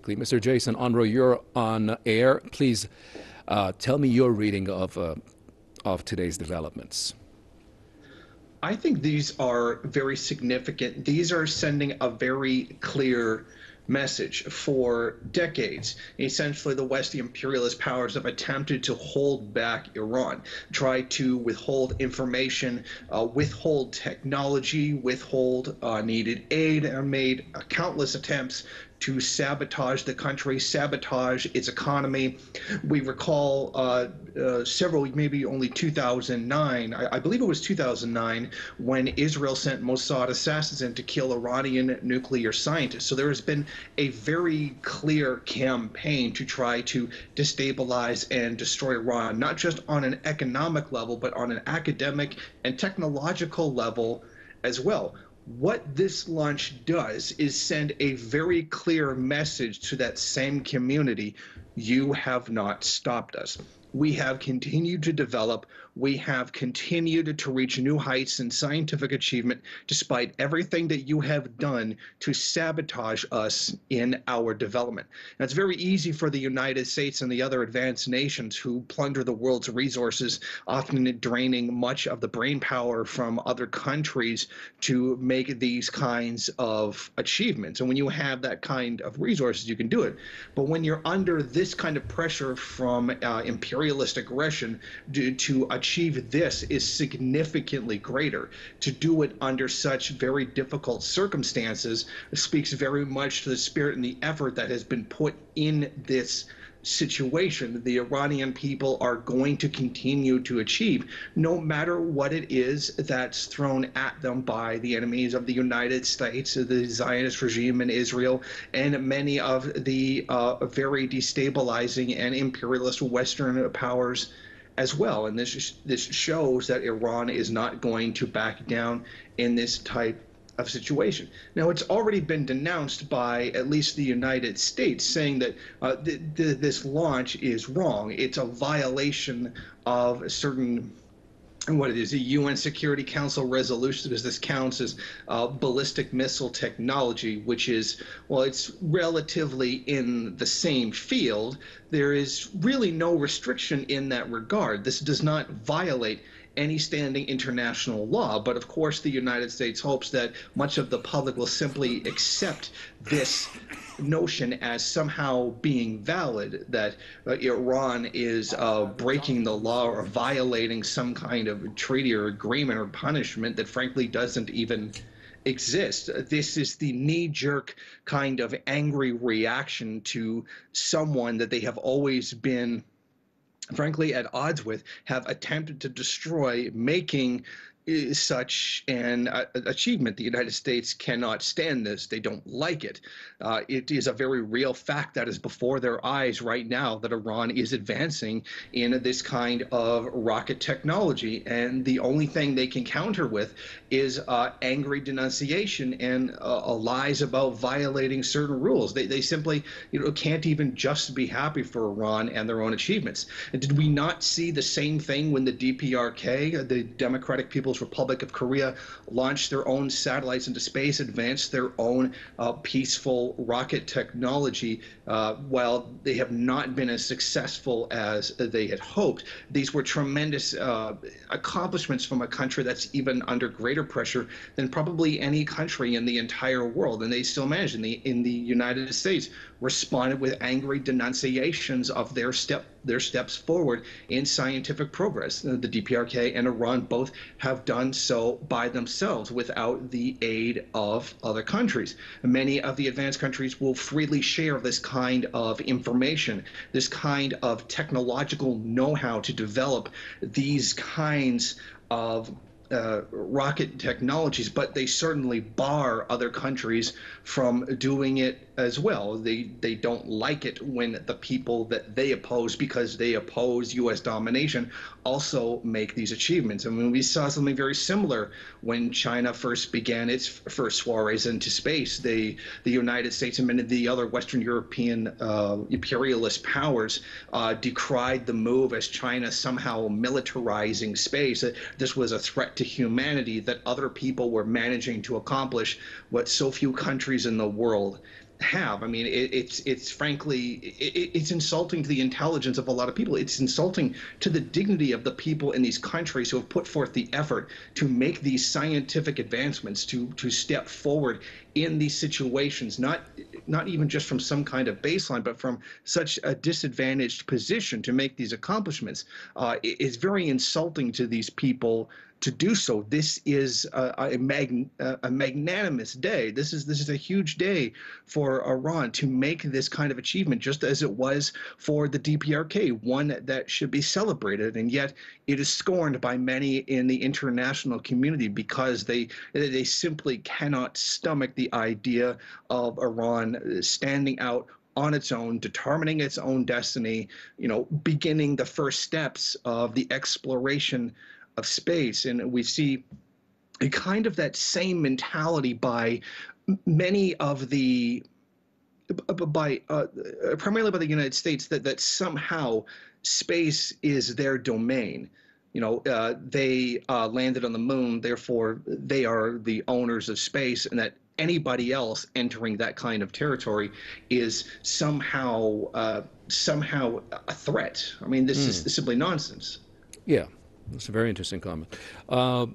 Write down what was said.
Mr. Jason Unruhe, you're on air. Please tell me your reading of today's developments. I think these are very significant. These are sending a very clear message. For decades, essentially the West, the imperialist powers, have attempted to hold back Iran, try to withhold information, withhold technology, withhold needed aid, and made countless attempts to sabotage the country, sabotage its economy. We recall several, maybe only 2009, I believe it was 2009, when Israel sent Mossad assassins in to kill Iranian nuclear scientists. So there has been a very clear campaign to try to destabilize and destroy Iran, not just on an economic level, but on an academic and technological level as well. What this launch does is send a very clear message to that same community: you have not stopped us. We have continued to develop. We have continued to reach new heights in scientific achievement, despite everything that you have done to sabotage us in our development. Now, it's very easy for the United States and the other advanced nations who plunder the world's resources, often draining much of the brain power from other countries, to make these kinds of achievements. And when you have that kind of resources, you can do it. But when you're under this kind of pressure from imperialist aggression to achieve this is significantly greater. To do it under such very difficult circumstances speaks very much to the spirit and the effort that has been put in this situation. The Iranian people are going to continue to achieve, no matter what it is that's thrown at them by the enemies of the United States, the Zionist regime in Israel, and many of the very destabilizing and imperialist Western powers as well. And this shows that Iran is not going to back down in this type of situation. Now, it's already been denounced by at least the United States, saying that this launch is wrong. It's a violation of certain, what it is, a UN Security Council resolution, because this counts as ballistic missile technology, which is, well, it's relatively in the same field. There is really no restriction in that regard. This does not violate any standing international law. But of course, the United States hopes that much of the public will simply accept this notion as somehow being valid, that Iran is breaking the law or violating some kind of treaty or agreement or punishment that frankly doesn't even exist. This is the knee-jerk kind of angry reaction to someone that they have always been, frankly, at odds with, have attempted to destroy, making such an achievement. The United States cannot stand this. They don't like it. It is a very real fact that is before their eyes right now, that Iran is advancing in this kind of rocket technology. And the only thing they can counter with is angry denunciation and lies about violating certain rules. They simply can't even just be happy for Iran and their own achievements. And did we not see the same thing when the DPRK, the Democratic People's Republic of Korea, launched their own satellites into space, advanced their own peaceful rocket technology? While they have not been as successful as they had hoped, these were tremendous accomplishments from a country that's even under greater pressure than probably any country in the entire world. And they still managed. In the United States, responded with angry denunciations of their steps forward in scientific progress. The DPRK and Iran both have done so by themselves without the aid of other countries. Many of the advanced countries will freely share this kind of information, this kind of technological know-how to develop these kinds of rocket technologies, but they certainly bar other countries from doing it as well. They don't like it when the people that they oppose, because they oppose U.S. domination, also make these achievements. I mean, we saw something very similar when China first began its first soirees into space. The United States and many of the other Western European imperialist powers decried the move as China somehow militarizing space. This was a threat to humanity, that other people were managing to accomplish what so few countries in the world have. I mean, it's frankly it's insulting to the intelligence of a lot of people. It's insulting to the dignity of the people in these countries who have put forth the effort to make these scientific advancements, to step forward in these situations, not even just from some kind of baseline, but from such a disadvantaged position to make these accomplishments. It's very insulting to these people to do so. This is a magnanimous day. This is a huge day for Iran to make this kind of achievement, just as it was for the DPRK, one that should be celebrated. And yet it is scorned by many in the international community because they simply cannot stomach the idea of Iran standing out on its own, determining its own destiny, beginning the first steps of the exploration of space. And we see a kind of that same mentality by many of the by primarily by the United States, that somehow space is their domain. They landed on the moon, therefore they are the owners of space, and that anybody else entering that kind of territory is somehow a threat. I mean, this is simply nonsense. Yeah, that's a very interesting comment.